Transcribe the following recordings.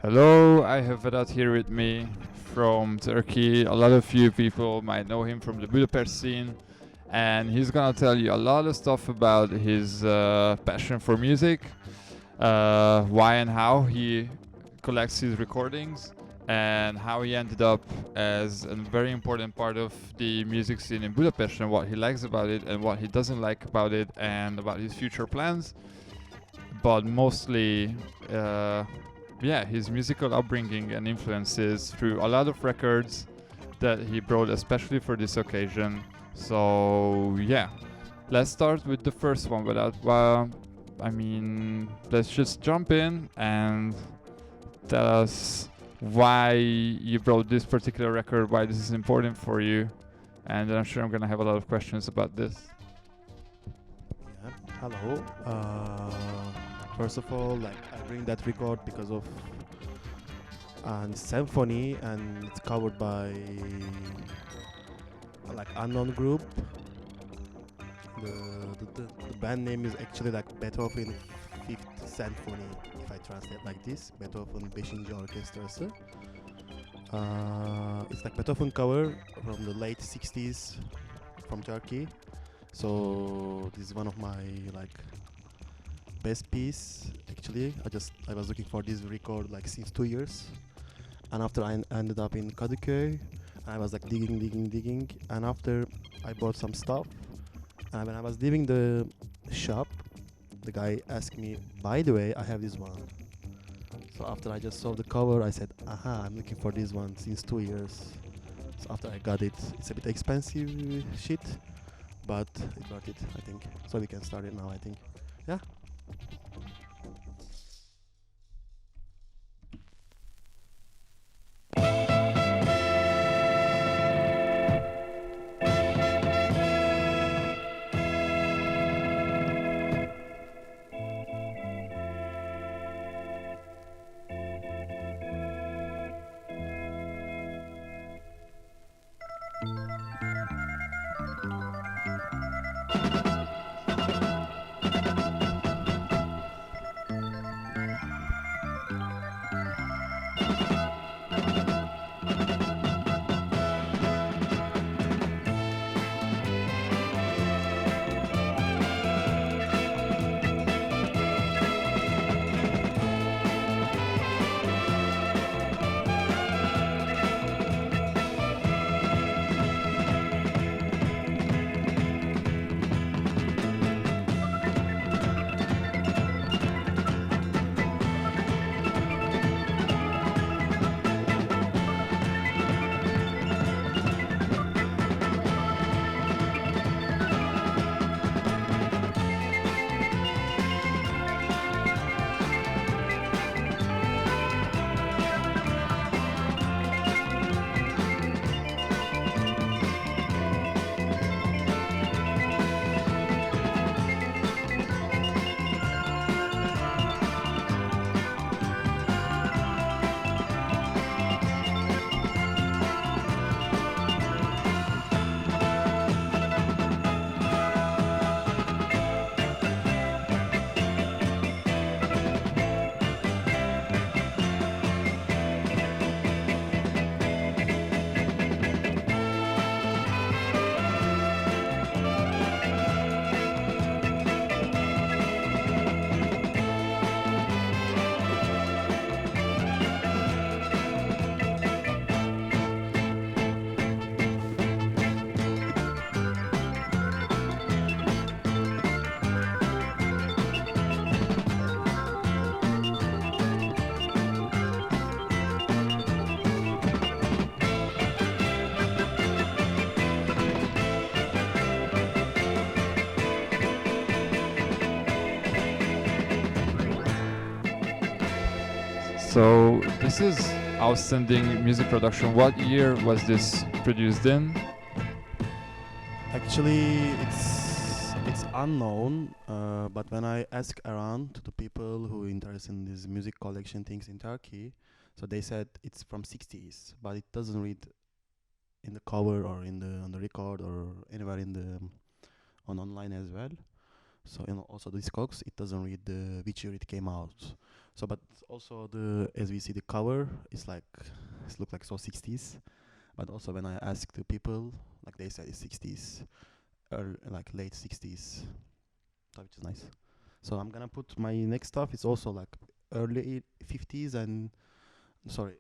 Hello, I have Vedat here with me from Turkey. A lot of you people might know him from the Budapest scene, and he's gonna tell you a lot of stuff about his passion for music, why and how he collects his recordings, and how he ended up as a very important part of the music scene in Budapest, and what he likes about it and what he doesn't like about it, and about his future plans. But mostly, his musical upbringing and influences through a lot of records that he brought especially for this occasion. So yeah, let's start with the first one. Let's just jump in and tell us why you brought this particular record, why this is important for you, and then I'm sure I'm gonna have a lot of questions about this. Yeah, hello. First of all, I bring that record because of symphony, and it's covered by unknown group. The band name is actually Beethoven Fifth Symphony. If I translate like this, Beethoven 5. Orkestrası. It's Beethoven cover from the late 60s from Turkey. So this is one of my best piece. Actually, I was looking for this record since 2 years, and after I ended up in Kadıköy, I was digging, and after I bought some stuff, and when I was leaving the shop, the guy asked me, by the way, I have this one. So after I just saw the cover, I said, aha, I'm looking for this one since 2 years. So after I got it, it's a bit expensive shit, but it's worth it, I think. So we can start it now, I think. Yeah. So this is outstanding music production. What year was this produced in? Actually, it's unknown, but when I ask around to the people who are interested in these music collection things in Turkey, so they said it's from 60s, but it doesn't read in the cover or in the on the record or anywhere in the on online as well. So also the Discogs, it doesn't read the which year it came out. So but also the as we see the cover, it's look like so 60s. But also when I ask the people, like they say it's 60s, or like late 60s, so which is nice. So I'm gonna put my next stuff. It's also like early 50s and sorry,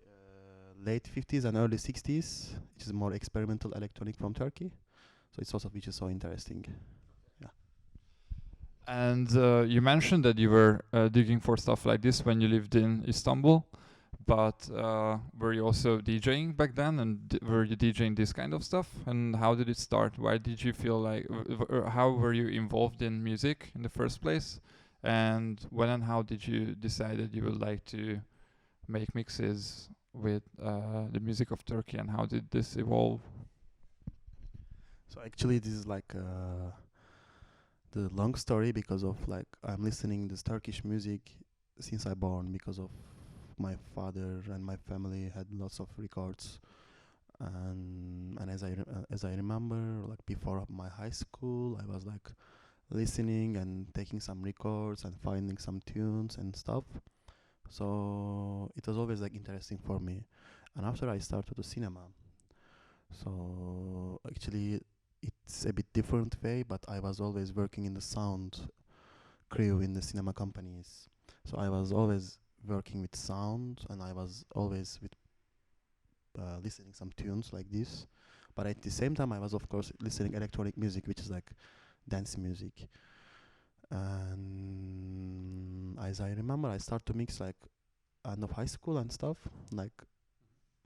late 50s and early 60s, which is more experimental electronic from Turkey. So it's also which is so interesting. Yeah. And you mentioned that you were digging for stuff like this when you lived in Istanbul, but were you also DJing back then? And were you DJing this kind of stuff? And how did it start? Why did you feel like, how were you involved in music in the first place? And when and how did you decide that you would like to make mixes with the music of Turkey? And how did this evolve? So actually, this is like the long story because of like I'm listening this Turkish music since I born because of my father and my family had lots of records, and as I remember, like before my high school, I was like listening and taking some records and finding some tunes and stuff. So it was always like interesting for me. And after I started the cinema, so actually it's a bit different way, but I was always working in the sound crew in the cinema companies. So I was always working with sound, and I was always with listening some tunes like this. But at the same time, I was of course listening electronic music, which is like dance music. And as I remember, I started to mix like end of high school and stuff, like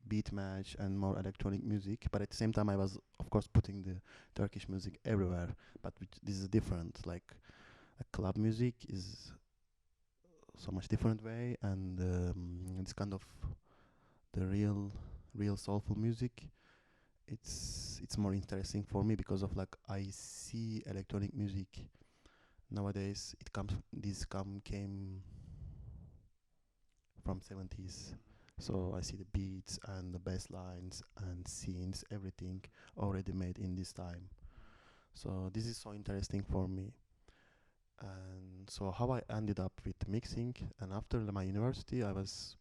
beat match and more electronic music. But at the same time, I was of course putting the Turkish music everywhere. But this is different. Like club music is so much different way, and it's kind of the real soulful music. It's more interesting for me because of like I see electronic music nowadays. It comes this come came from 70s. So I see the beats and the bass lines and scenes, everything already made in this time. So this is so interesting for me. And so how I ended up with mixing, and after my university, I was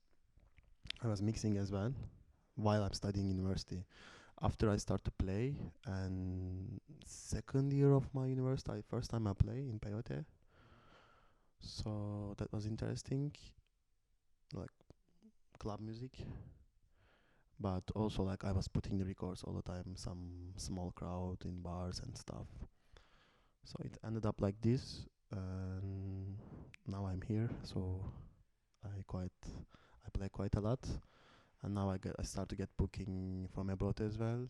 mixing as well while I'm studying university. After I start to play, and second year of my university, first time I play in peyote. So that was interesting, like club music. But also like I was putting the records all the time, some small crowd in bars and stuff. So it ended up like this, and now I'm here. So I play quite a lot, and now I start to get booking from abroad as well.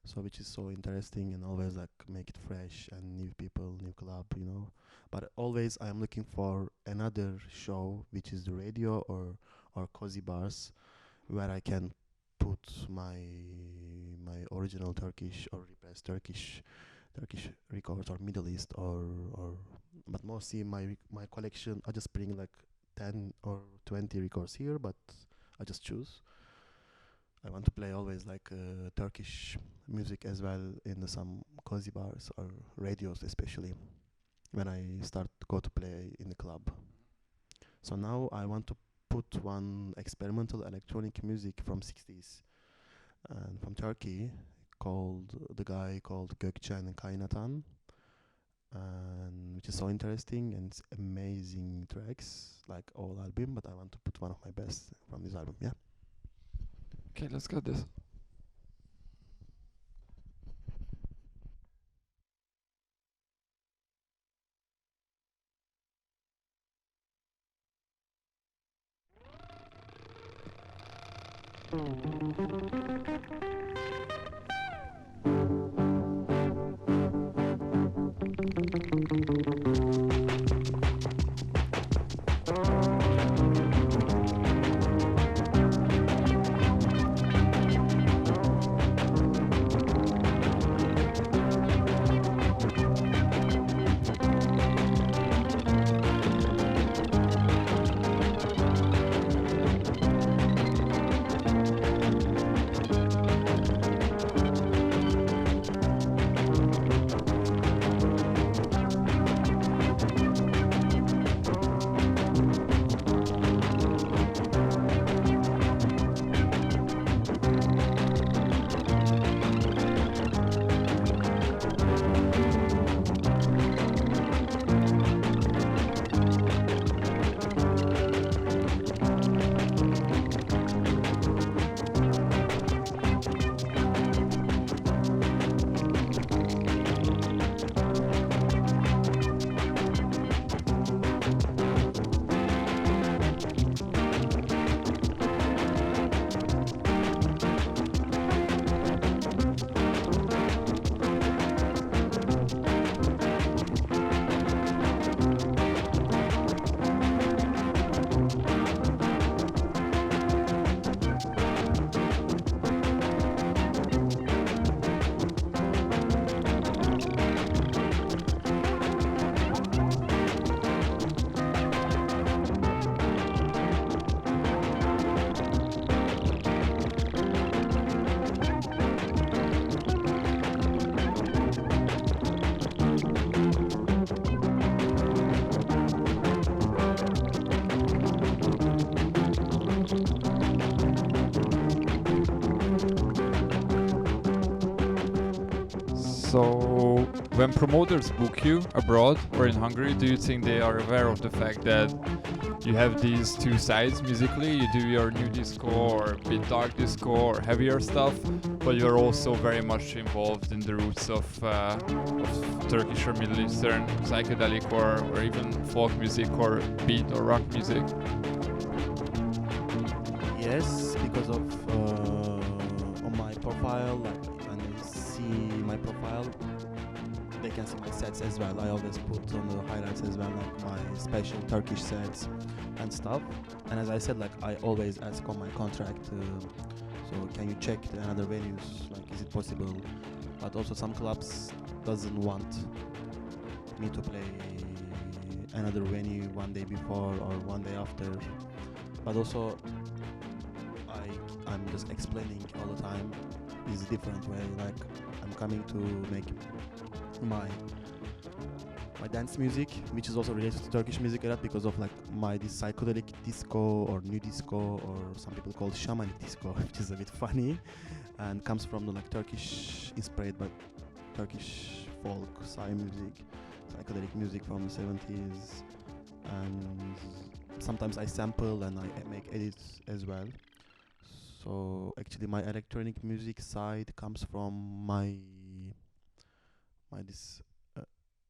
So which is so interesting, and always like make it fresh and new people, new club. But always I am looking for another show, which is the radio or cozy bars, where I can put my original Turkish or repressed Turkish records, or Middle East, or but mostly my collection. I just bring like 10 or 20 records here, but I just choose. I want to play always like Turkish music as well in some cozy bars or radios, especially when I start to go to play in the club. So now I want to put one experimental electronic music from 60s and from Turkey, called the guy called Gökçen Kaynatan, and which is so interesting, and it's amazing tracks like all album. But I want to put one of my best from this album. Yeah. Okay, let's get this. So, when promoters book you abroad or in Hungary, do you think they are aware of the fact that you have these two sides musically? You do your new disco or a bit dark disco or heavier stuff, but you're also very much involved in the roots of Turkish or Middle Eastern psychedelic or even folk music or beat or rock music. Yes, because of on my profile, like when they see my profile, they can see my sets as well. I always put on the highlights as well, like my special Turkish sets and stuff. And as I said, like I always ask on my contract, so can you check the another venues? Like, is it possible? But also some clubs doesn't want me to play another venue one day before or one day after. But also, I'm just explaining all the time. It's a different way. Like I'm coming to make my dance music, which is also related to Turkish music a lot because of like my this psychedelic disco or new disco, or some people call shamanic disco, which is a bit funny, and comes from the like Turkish inspired by Turkish folk music, psychedelic music from the 70s, and sometimes I sample and I make edits as well. So actually my electronic music side comes from my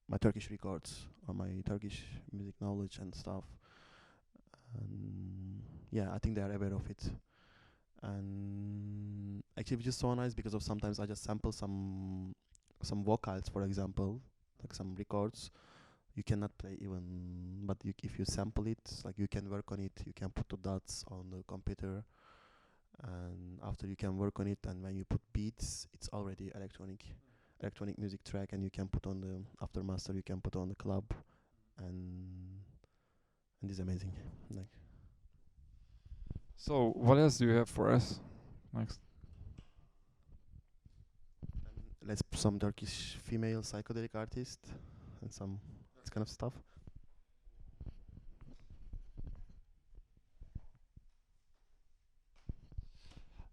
my Turkish records or my Turkish music knowledge and stuff. And yeah, I think they are aware of it. And actually which is so nice because of sometimes I just sample some vocals, for example, like some records. You cannot play even, but if you sample it, like you can work on it, you can put the dots on the computer, and after you can work on it, and when you put beats, it's already electronic music track, and you can put on the after master, you can put on the club, and it's amazing. Like, So, what else do you have for us next? let's put some Turkish female psychedelic artist and some this kind of stuff.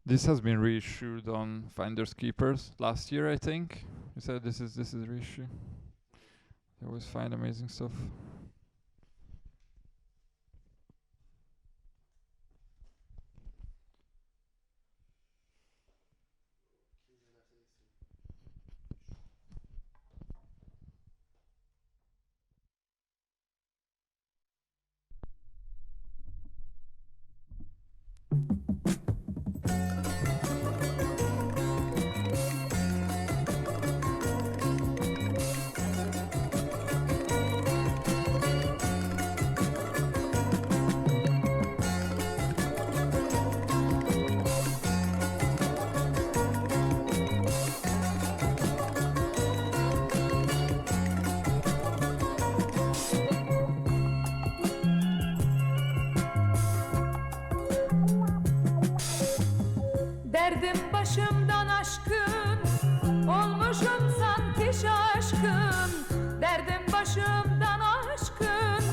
This has been reissued on Finders Keepers last year, I think. You said this is reissue. They always find amazing stuff. Derdim başımdan aşkın, olmuşum sanki şaşkın. Derdim başımdan aşkın,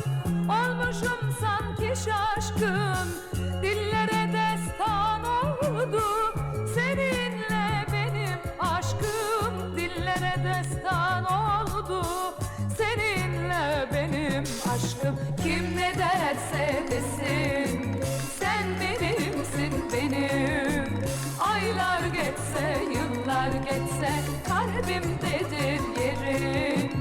olmuşum sanki şaşkın. Dillere destan oldu seninle benim aşkım. Dillere destan oldu seninle benim aşkım. Kim ne derse desin, sen benimsin benim. Aylar geçse, yıllar geçse, kalbimdedir yerin.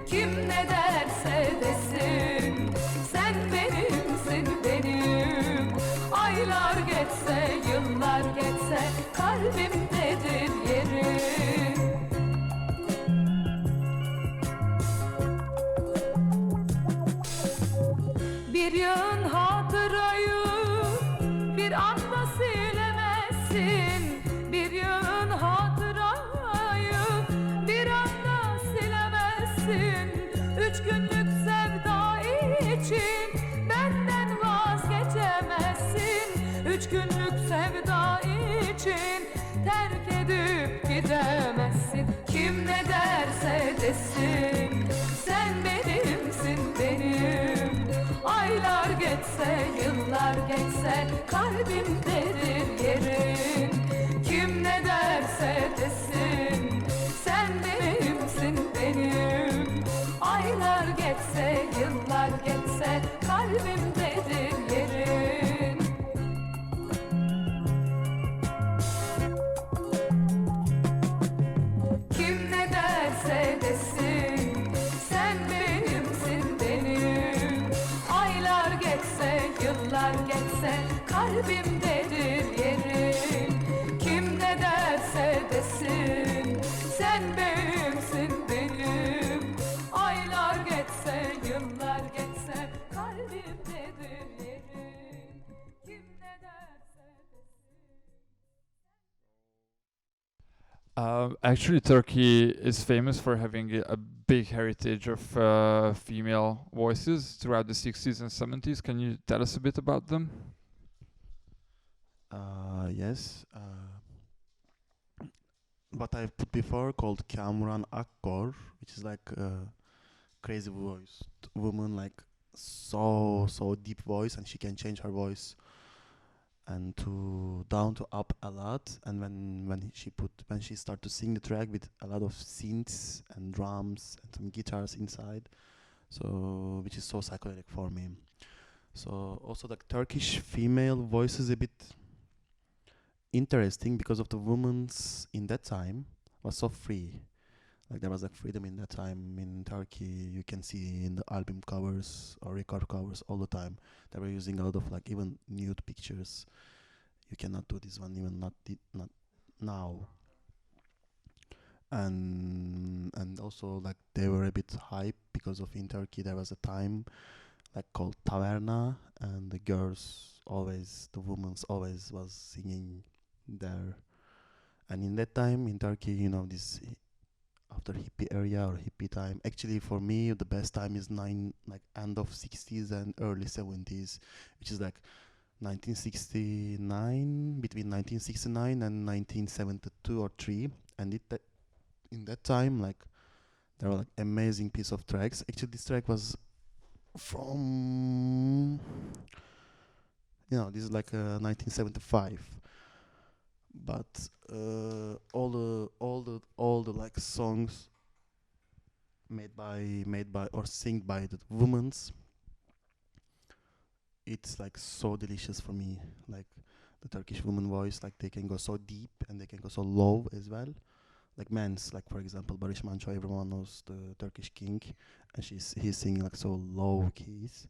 Kim ne derse desin, sen benimsin benim. Aylar geçse, yıllar geçse, kalbimdedir yerin. Bir yığın hatırayı bir anda silemezsin. Bir yığın hatırayı bir anda silemezsin. 3 günlük sevda için benden vazgeçemezsin. 3 günlük sevda için terk edip gidemezsin. Kim ne derse desin, sen benimsin benim. Aylar geçse, yıllar geçse, kalbimdedir yerin. Kim ne derse desin, sen benim kalbimdedir yerin. Kim ne derse desin, sen benimsin benim. Aylar geçse, yıllar geçse, kalbimdedir yerin. Kim ne derse desin. Actually, Turkey is famous for having a big heritage of female voices throughout the 60s and 70s. Can you tell us a bit about them? Yes. What I've put before called Kamran Akkor, which is like a crazy voice woman, like so deep voice, and she can change her voice and to down to up a lot. And when she start to sing the track with a lot of synths and drums and some guitars inside, so which is so psychedelic for me. So also the Turkish female voice is a bit interesting because of the women's in that time was so free. Like there was like freedom in that time in Turkey. You can see in the album covers or record covers all the time. They were using a lot of like even nude pictures. You cannot do this one even not now. And also like they were a bit hype because of in Turkey there was a time like called taverna, and the girls always, the women's always was singing there. And in that time in Turkey, you know, this after hippie area or hippie time, actually for me the best time is end of 60s and early 70s, which is like 1969, between 1969 and 1972 or 3. And in that time, like there were like amazing piece of tracks. Actually this track was from, you know, this is like 1975, but all the like songs made by or sing by the women's, it's like so delicious for me. Like the Turkish woman voice, like they can go so deep and they can go so low as well. Like men's, like for example Barış Manço, everyone knows the Turkish king, and he's singing like so low keys.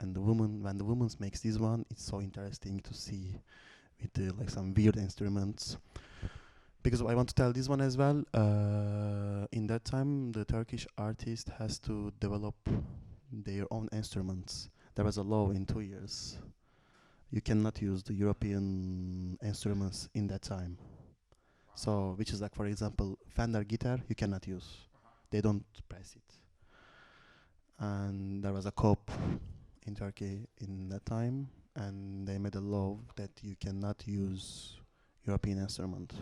And the woman, when the woman makes this one, it's so interesting to see with like some weird instruments. Because I want to tell this one as well. In that time, the Turkish artist has to develop their own instruments. There was a law in 2 years. You cannot use the European instruments in that time. So, which is like, for example, Fender guitar, you cannot use. They don't press it. And there was a cop in Turkey in that time, and they made a law that you cannot use European instrument.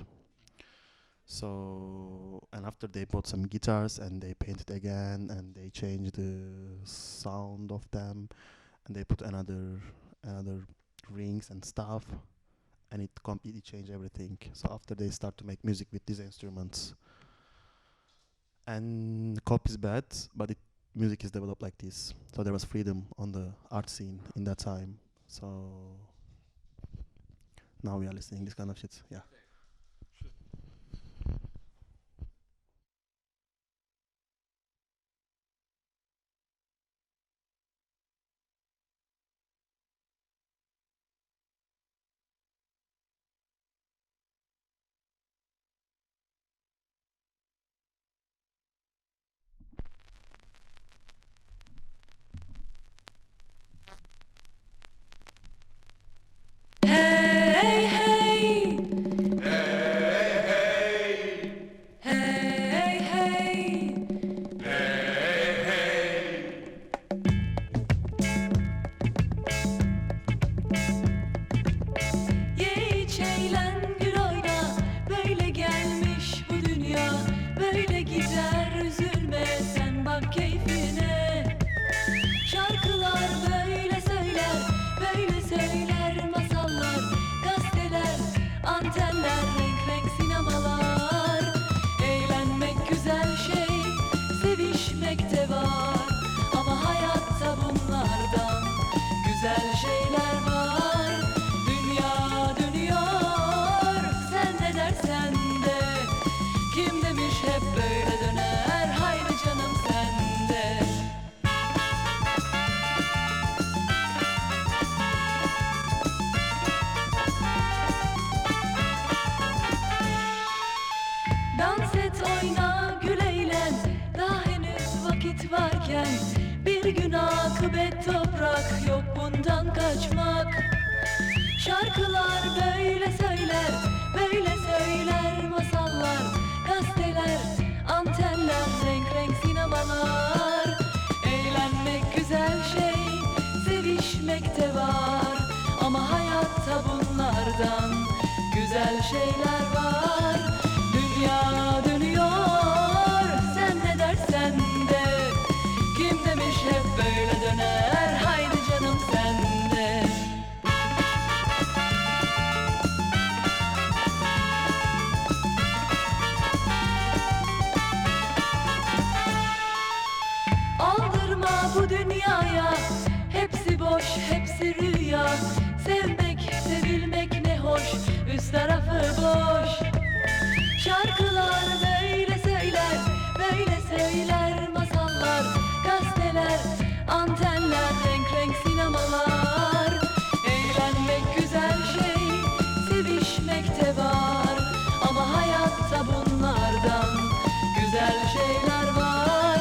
So, and after they bought some guitars and they painted again and they changed the sound of them, and they put another rings and stuff, and it completely changed everything. So after they start to make music with these instruments, and cop is bad, but music is developed like this. So there was freedom on the art scene in that time. So now we are listening this kind of shit. Yeah. Hey hey, Dans et oyna gül eğlen, daha henüz vakit varken. Bir gün akıbet toprak, yok bundan kaçmak. Şarkılar böyle söyler, böyle söyler masallar. Gazeteler, antenler, renk renk sinemalar. Eğlenmek güzel şey, sevişmek de var. Ama hayatta bunlardan güzel şeyler var. Dünya dönüyor, sen ne dersen de. Kim demiş hep böyle döner, haydi canım sen de. Aldırma bu dünyaya, hepsi boş, hepsi rüya. Sevmek, sevilmek ne hoş, üst tarafı boş. Şarkılar böyle söyler, böyle söyler masallar. Gazeteler, antenler, renk renk sinemalar. Eğlenmek güzel şey, sevişmek de var. Ama hayatta bunlardan güzel şeyler var.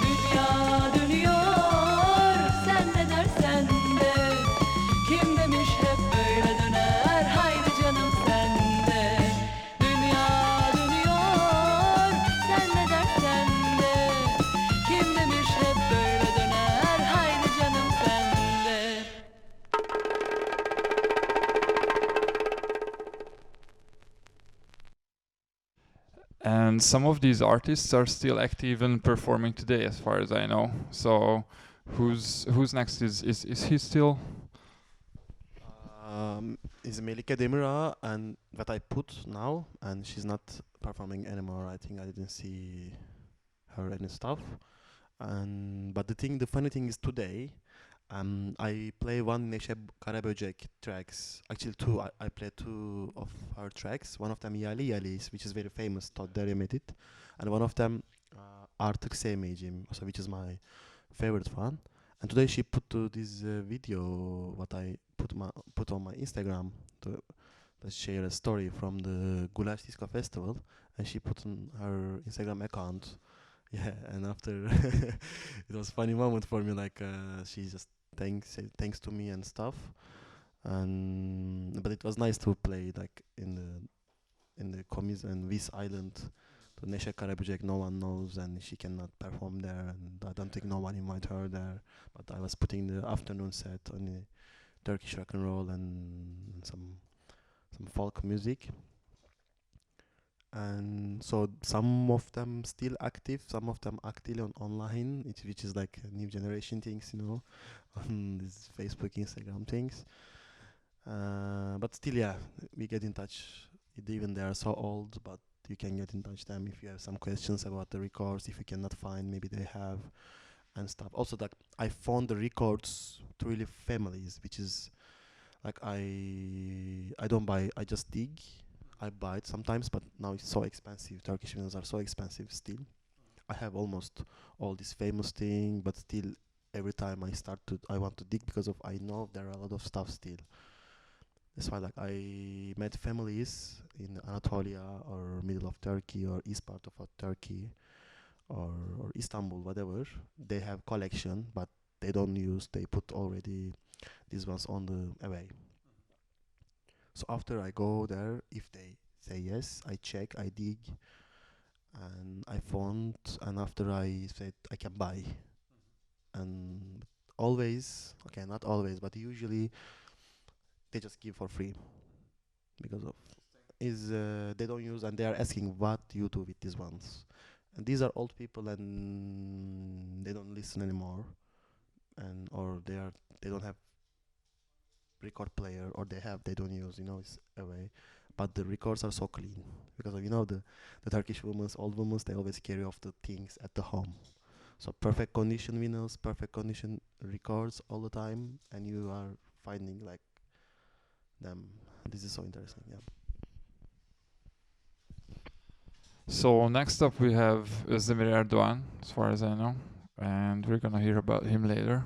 Dünya dönüyor, sen ne dersen de. Kim demiş hep böyle döner, haydi canım sen de. Dünya dönüyor, sen ne dersen de. Kim demiş hep böyle döner, haydi canım sen de. And some of these artists are still active and performing today, as far as I know. So, who's next? Is he still? Is Melike Demira and that I put now, and she's not performing anymore. I think I didn't see her any stuff. And but the funny thing is today, I play one Neşe Karaböcek tracks. Actually, two. I play two of her tracks. One of them Yali Yali's, which is very famous. Todd made it, and one of them Artık Sevmeyeceğim, so which is my favorite one. And today she put this video what I put on my Instagram to share a story from the Gulaş Disco Festival, and she put on her Instagram account. Yeah, and after it was funny moment for me, like she just thanks to me and stuff, and but it was nice to play like in the Komiz and Vis Island. To Neşe Karaböcek, no one knows, and she cannot perform there, and I don't think no one invite her there. But I was putting the afternoon set on the Turkish rock and roll and some folk music. And so some of them still active, some of them active online, which is like new generation things, you know, on these Facebook, Instagram things. But still, yeah, we get in touch. Even they are so old, but you can get in touch them if you have some questions about the records. If you cannot find, maybe they have and stuff. Also, that I found the records to really families, which is like I don't buy. I just dig. I buy it sometimes, but now it's so expensive. Turkish vinyls are so expensive still. I have almost all this famous thing, but still, every time I want to dig because of I know there are a lot of stuff still. That's why, like, I met families in Anatolia or middle of Turkey or east part of Turkey or Istanbul, whatever. They have collection, but they don't use. They put already these ones on the away. So after I go there, if they say yes, I check, I dig, and I found. And after I said I can buy, and always, okay, not always, but usually they just give for free because of is they don't use, and they are asking what you do with these ones, and these are old people and they don't listen anymore, and or they don't have record player, or they don't use, it's away. But the records are so clean because of, the Turkish women, old women, they always carry off the things at the home. So perfect condition vinyls, perfect condition records all the time, and you are finding like them. This is so interesting. Yeah. So next up we have Özdemir Erdoğan, as far as I know, and we're gonna hear about him later.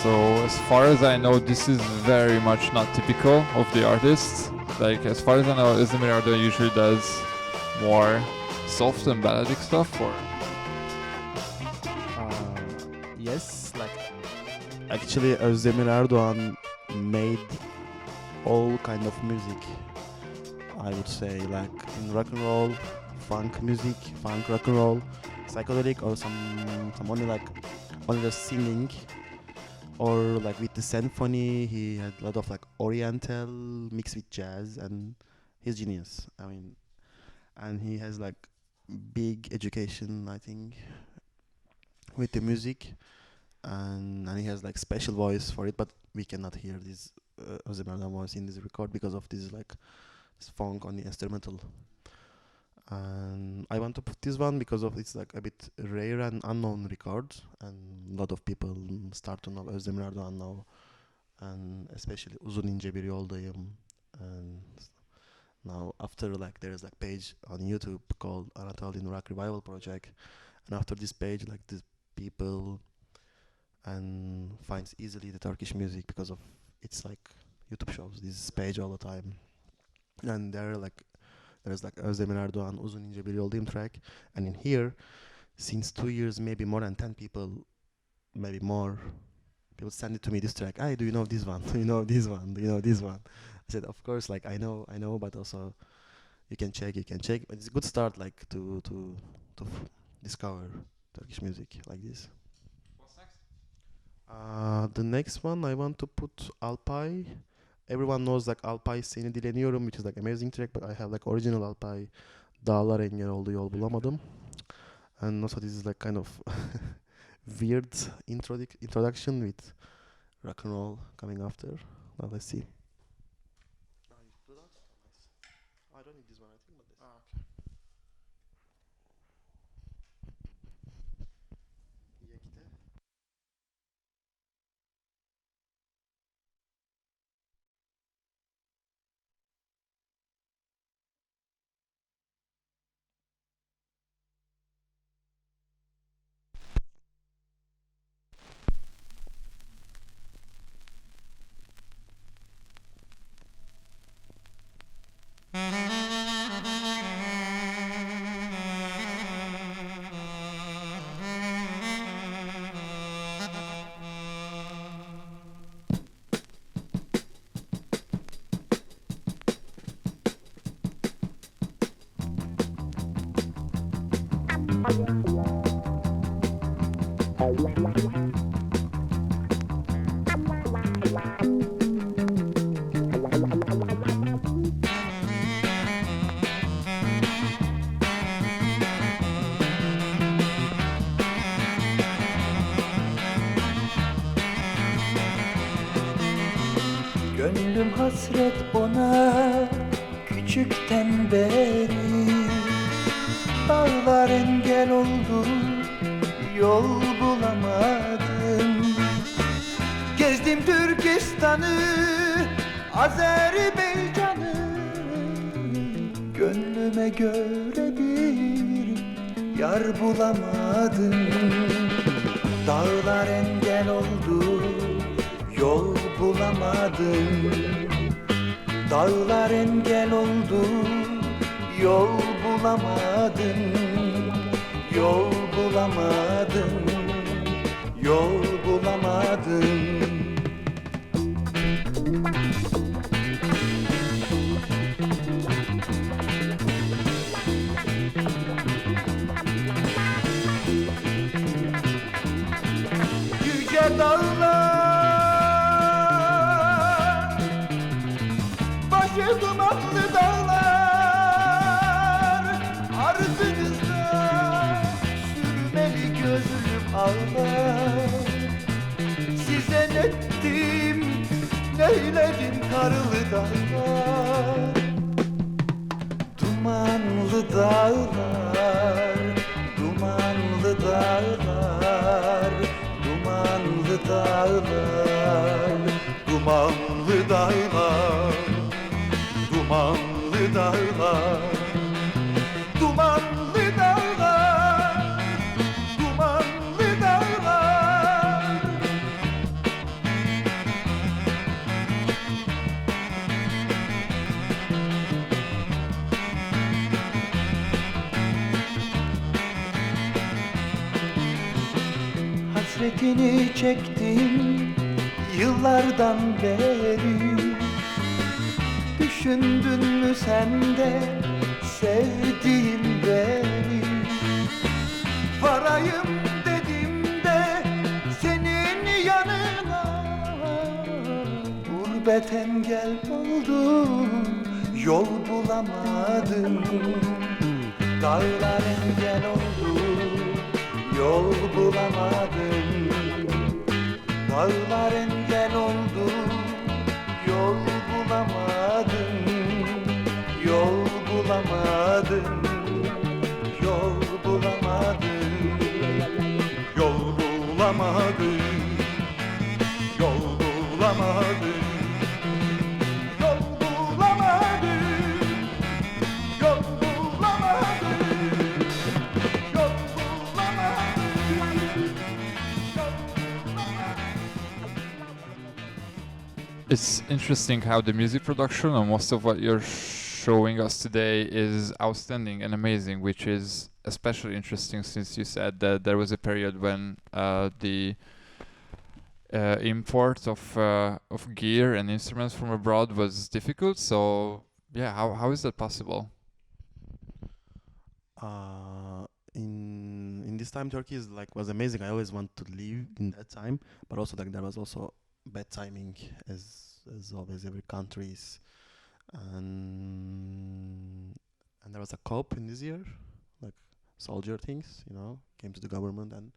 So as far as I know, this is very much not typical of the artist. Like as far as I know, Özdemir Erdoğan usually does more soft and balladic stuff. Or Yes, like actually Özdemir Erdoğan made all kind of music. I would say like in rock and roll, funk music, funk rock and roll, psychedelic, or some only just singing, or like with the symphony. He had a lot of like oriental mixed with jazz, and he's genius. I mean, and he has like big education, I think, with the music, and he has like special voice for it. But we cannot hear this Özdemir Erdoğan voice in this record because of this like funk on the instrumental. And I want to put this one because of it's like a bit rare and unknown record, and a lot of people start to know Özdemir Erdoğan now, and especially Uzun İnce Bir Yoldayım. And now after like there is like page on YouTube called Anatolian Rock Revival Project, and after this page like the people and finds easily the Turkish music because of it's like YouTube shows this page all the time, and there's like Özdemir Erdoğan Uzun İnce Bir Yoldayım track, and in here since 2 years maybe more than 10 people, maybe more people send it to me this track. Hey, do you know this one? Do you know this one? Do you know this one? I said of course, like I know, but also you can check. But it's a good start like to discover Turkish music like this. what's next? The next one I want to put Alpay. Everyone knows like Alpay Seni Dileniyorum, which is like amazing track, but I have like original Alpay Dağlar Engel Oldu Yol Bulamadım. And also this is like kind of weird introduction with rock and roll coming after. Now let's see. I don't need this one, I think, but this. Gönlüm hasret ona küçükten beri. Dağlar engel oldu, yol bulamadım. Gezdim Türkistan'ı, Azerbaycan'ı. Gönlüme göre bir yar bulamadım. Dağlar engel oldu, yol bulamadım. Dağlar engel oldu, yol bulamadım. Yol bulamadım, yol bulamadım. Yüce dağlar, başı dumanlı dağlar, ardınızda sürmeli gözlüm ağlar. Size nettim, neyledim karlı dağlar. Dumanlı dağlar, dumanlı dağlar, dumanlı dağlar, dumanlı dağlar, dumanlı dağlar, dumanlı dağlar, dumanlı dağlar. Hasretini çektim yıllardan beri. Düşündün mü sen de sevdiğin beni? Varayım dedim de senin yanına, gurbet engel oldu, yol bulamadım. Dağlar engel oldu, yol bulamadım. Dağlar engel oldu, yol bulamadım. Yol bulamadım, yol bulamadım. Yol bulamadım, yol bulamadım. Yol bulamadım, yol bulamadım. Yol bulamadım. It's interesting how the music production and most of what you're showing us today is outstanding and amazing, which is especially interesting since you said that there was a period when the import of gear and instruments from abroad was difficult. So yeah, how is that possible? In this time, Turkey is like was amazing. I always want to live in that time, but also like there was also bad timing as always every countries, and there was a cop in this year, like soldier things, came to the government and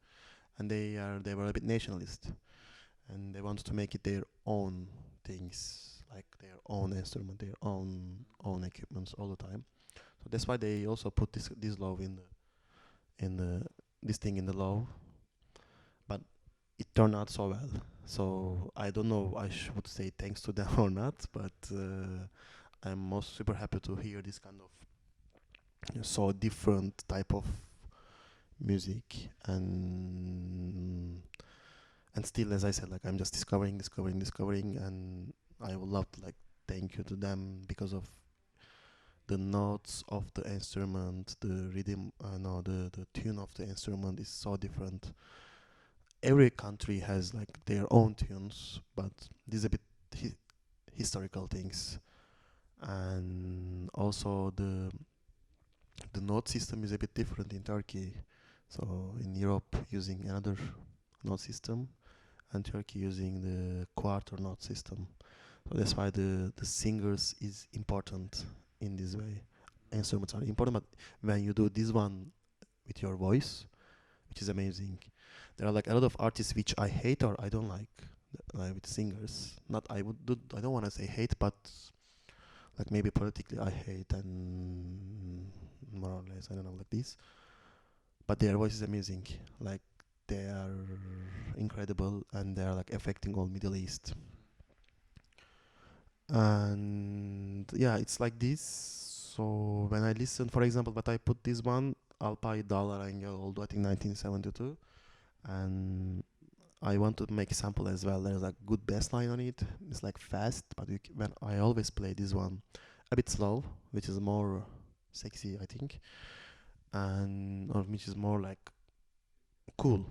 they were a bit nationalist, and they wanted to make it their own things, like their own instrument, their own equipments all the time. So that's why they also put this law in the this thing in the law, but it turned out so well. So I don't know I should say thanks to them or not, but I'm most super happy to hear this kind of so different type of music, and still, as I said, like I'm just discovering, and I would love to like thank you to them because of the notes of the instrument, the rhythm, no, the tune of the instrument is so different. Every country has like their own tunes, but these are a bit historical things, and also the note system is a bit different in Turkey. So in Europe using another note system, and Turkey using the quarter note system. So that's why the singers is important in this way. Instruments are important, but when you do this one with your voice, which is amazing, there are like a lot of artists which I hate or I don't like with singers. I don't want to say hate, but like maybe politically I hate, and more or less I don't know, like this. But their voice is amazing. Like they are incredible, and they are like affecting all Middle East. And yeah, it's like this. So when I listen, for example, but I put this one, Alpay Dağlar Engel oldu, I think 1972. And I want to make sample as well. There's like good bass line on it. It's like fast, but when I always play this one a bit slow, which is more sexy, I think, and or which is more like cool.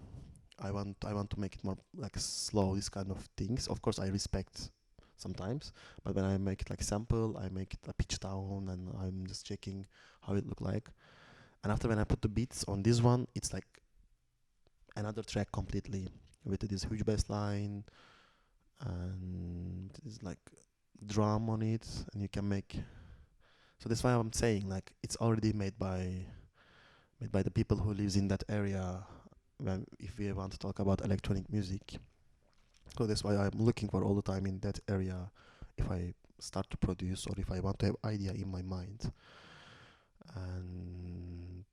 I want to make it more like slow. This kind of things. Of course, I respect sometimes, but when I make it like sample, I make it a pitch down, and I'm just checking how it look like. And after when I put the beats on this one, it's like another track completely with this huge bass line and it's like drum on it, and you can make. So that's why I'm saying like it's already made by the people who lives in that area. When if we want to talk about electronic music, so that's why I'm looking for all the time in that area. If I start to produce or if I want to have idea in my mind, and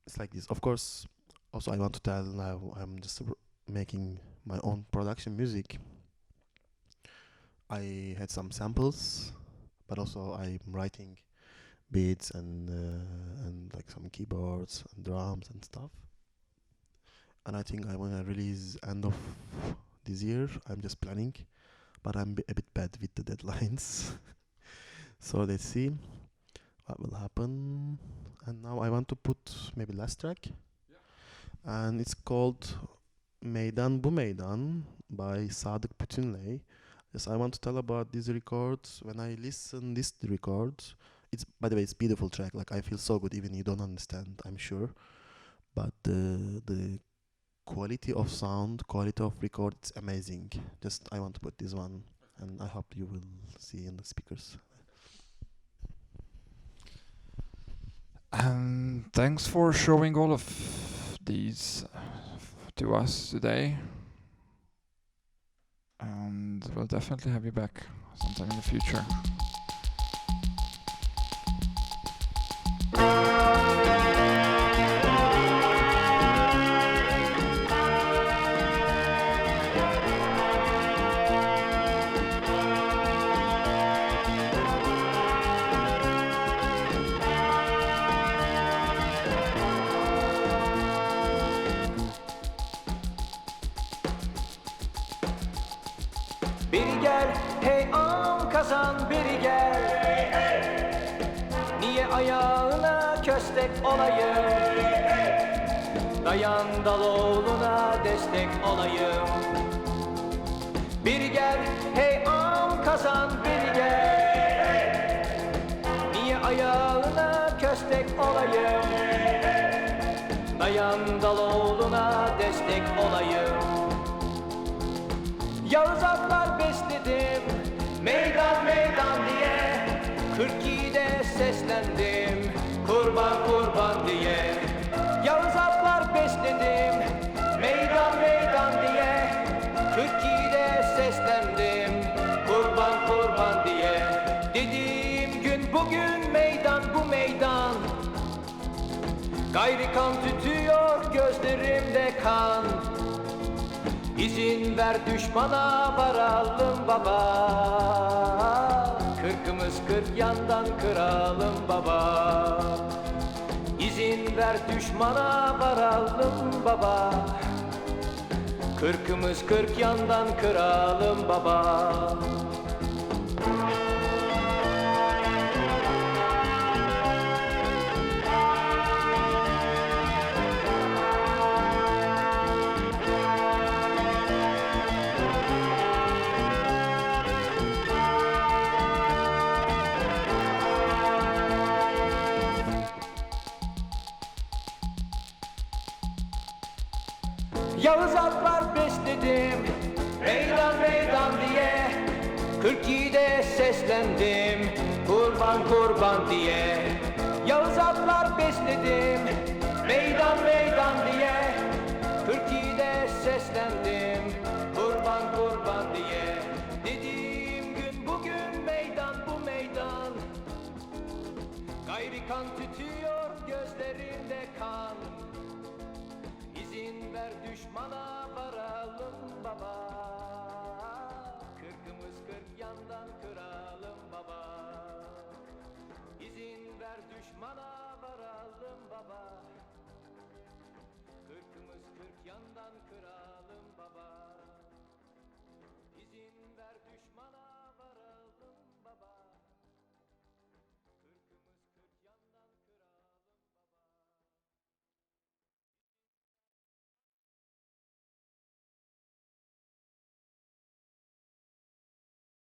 it's like this. Of course, also I want to tell now I'm just making my own production music. I had some samples, but also I'm writing beats and like some keyboards and drums and stuff. And I think I want to release end of this year. I'm just planning, but I'm a bit bad with the deadlines. So let's see what will happen. And now I want to put maybe last track, and it's called Meydan Bu Meydan by Sadık Bütünley. Yes, I want to tell about these records. When I listen this records, it's by the way it's beautiful track. Like I feel so good, even you don't understand, I'm sure. But the quality of sound, quality of record, it's amazing. Just I want to put this one, and I hope you will see in the speakers. And thanks for showing all of these to us today. And we'll definitely have you back sometime in the future. Biri gel hey am kazan biri gel, niye ayağına köstek olayım, dayan Daloğlu'na destek olayım. Biri gel hey am kazan biri gel, niye ayağına köstek olayım, dayan Daloğlu'na destek olayım. Yağız atlar besledim, meydan meydan diye, 42'de seslendim, kurban kurban diye. Yağız atlar besledim, meydan meydan diye, 42'de seslendim, kurban kurban diye. Dediğim gün bugün meydan bu meydan, gayri kan tütüyor gözlerimde kan. İzin ver düşmana varalım baba, kırkımız kırk yandan kıralım baba. İzin ver düşmana varalım baba, kırkımız kırk yandan kıralım baba. Yağız atlar besledim, meydan meydan diye, 42'de seslendim, kurban kurban diye. Yağız atlar besledim, meydan meydan diye, 42'de seslendim, kurban kurban diye. Dediğim gün bugün meydan bu meydan, gayri kan tütüyor.